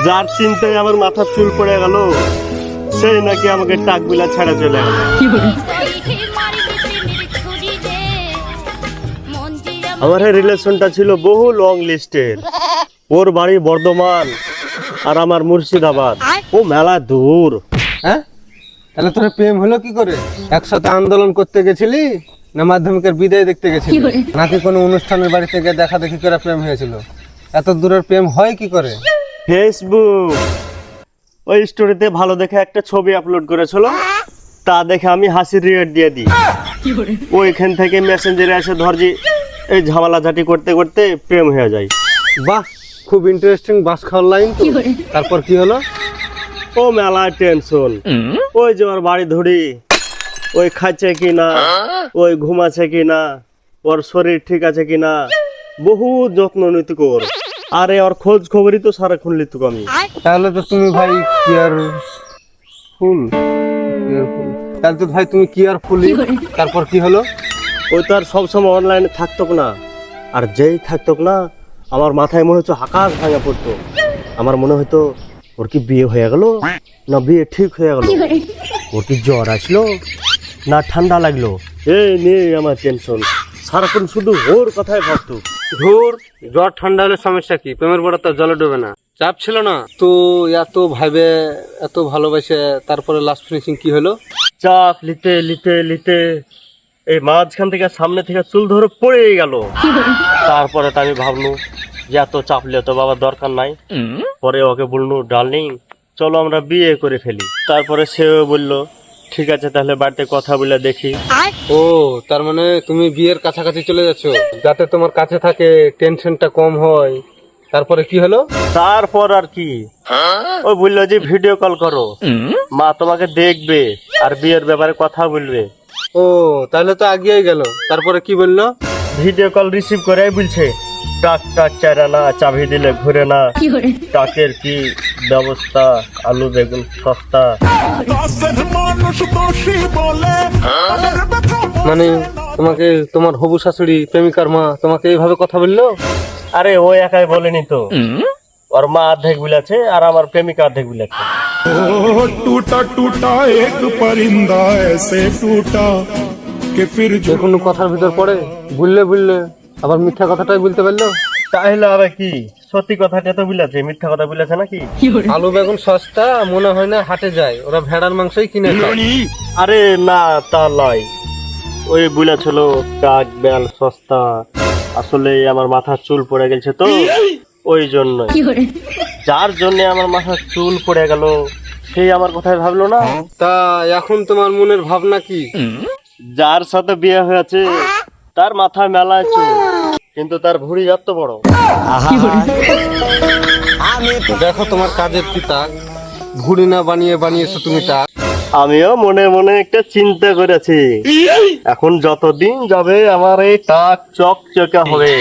যার চিন্তায় আমার মাথার চুল পড়ে গেল সেই নাকি আমাকে টাকবিলা ছাড়া চলে গেল। আমার এই রিলেশনটা ছিল বহু লং লিস্টের। ওর বাড়ি বর্ধমান আর আমার মুর্শিদাবাদ, ও মেলা দূর। হ্যাঁ, তাহলে তোর প্রেম হলো কি করে? একসাথে আন্দোলন করতে গেছিলি না মাধ্যমিকের বিদায় দেখতে গেছিলি, নাকি কোনো অনুষ্ঠানের বাড়ি থেকে দেখা দেখি করে প্রেম হয়েছিল? এত দূরের প্রেম হয় কি করে? ফেসবুক ওই স্টোরিতে ভালো দেখে একটা ছবি আপলোড করেছিল, তা দেখে আমি হাসির রিয়েক্ট দিয়ে দিই। ওইখান থেকে মেসেঞ্জারে এসে ধরজি এই ঝামেলাঝাটি করতে করতে প্রেম হয়ে যায়। বাহ, খুব ইন্টারেস্টিং বাস খাওয়ার লাইন তো। তারপর কি হলো? ও মেলা টেনশন, ওই যে ওর বাড়ি ধরি, ওই খাচ্ছে কি না, ওই ঘুমাচ্ছে কি না, ওর শরীর ঠিক আছে কি না, বহু যত্ন নিতে কর। আরে ওর খোঁজ খবরই তো সারাক্ষণ লিতুক আমি। তাহলে তো তুমি ভাই কেয়ারফুল, তাহলে তো ভাই তুমি কেয়ারফুলি। তারপর কি হলো? ওই তো আর সবসময় অনলাইনে থাকতো না, আর যেই থাকতো না আমার মাথায় মনে হচ্ছে আকাশ ভাঙা পড়তো। আমার মনে হতো ওর কি বিয়ে হয়ে গেল না বিয়ে ঠিক হয়ে গেল, ওর কি জ্বর আসলো না ঠান্ডা লাগলো, এই নিয়ে আমার টেনশন। সারাক্ষণ শুধু ওর কথাই ভাবতো। ধুর, জ্বর ঠান্ডা হলে সমস্যা কি? প্রেমের বড় তো জলে ডুবে না, চাপ ছিল না তো? এত ভাবে এত ভালোবাসে তারপরে লাস্ট ফিনিশিং কি হলো? চাপ নিতে নিতে নিতে এই মাঝখান থেকে সামনে থেকে চুল ধরে পড়ে গেল। তারপরে তো আমি ভাবলু যে এত চাপলে তো বাবার দরকার নাই। পরে ওকে বললু ডার্লিং চলো আমরা বিয়ে করে ফেলি। তারপরে সেও বললো ঠিক আছে তাহলে বাড়িতে কথা বলে দেখি। ও, তার মানে তুমি বিয়ের কাছাকাছি চলে যাচ্ছ যাতে তোমার কাছে থাকে, টেনশনটা কম হয়। তারপরে কি হলো? তারপর আর কি, ও বললো যে ভিডিও কল করো, মা তোমাকে দেখবে আর বিয়ের ব্যাপারে কথা বলবে। ও, তাহলে তো আগিয়ে গেল। তারপরে কি বললো? ভিডিও কল রিসিভ করে বলছে টাক টাক চারা না, চাবি দিলে ঘুরে না, টাকের কি ব্যবস্থা, আলু বেগুন সস্তা। মানে তোমাকে তোমার হবু শাশুড়ি প্রেমিকার মা তোমাকে এইভাবে কথা বললো? আরে ও একাই বলেনি তো, ওর মা অর্ধেক বলেছে আর আমার প্রেমিকা অর্ধেক বলেছে। टूटा टूटा एक परिंदा ऐसे टूटा कि फिर যে কোনো কথার ভিতর পড়ে বুঝলে বুঝলে আবার মিথ্যা কথাটাই বলতে পারলো। তাহলে আরে কি সত্যি কথাটা তো বলেছে, মিথ্যা কথা বলেছে নাকি? আলু বেগুন সস্তা মনে হয় না, হাটে যায় ওরা ভেড়ার মাংসই কিনে খায়। আরে না তা নয়, ওই বলেছিল টাক বেল সস্তা, আসলে আমার মাথার চুল পড়ে গেছে তো ওই জন্য। যার জন্য আমার মাথার চুল পড়ে গেল সেই আমার কথাই ভাবলো না। তা এখন তোমার মনের ভাবনা কি? যার সাথে বিয়ে হয়েছে তার মাথায় মেলায় চুল, কিন্তু তার ভুঁড়ি এত বড়। দেখো তোমার কাজের পিতা ভুড়ি না বানিয়ে বানিয়েছো তুমি তা। আমিও মনে মনে একটা চিন্তা করেছি, এখন যতদিন যাবে আমার এই টাক চকচকে হবে।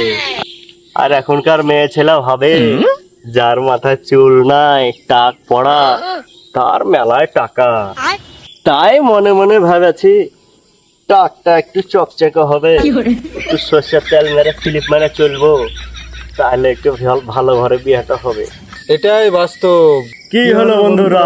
আর এখনকার মেয়ে ছেলে ভাবে যার মাথায় চুল নাই টাক পড়া তার মেলায় টাকা। তাই মনে মনে ভাবেছি টাকটা একটু চকচকে হবে, একটু সর্ষের তেল মেরে ফিলিপ মেরে চলবো, তাহলে একটু ভালো ঘরে বিয়েটা হবে। এটাই বাস্তব। কি হলো বন্ধুরা?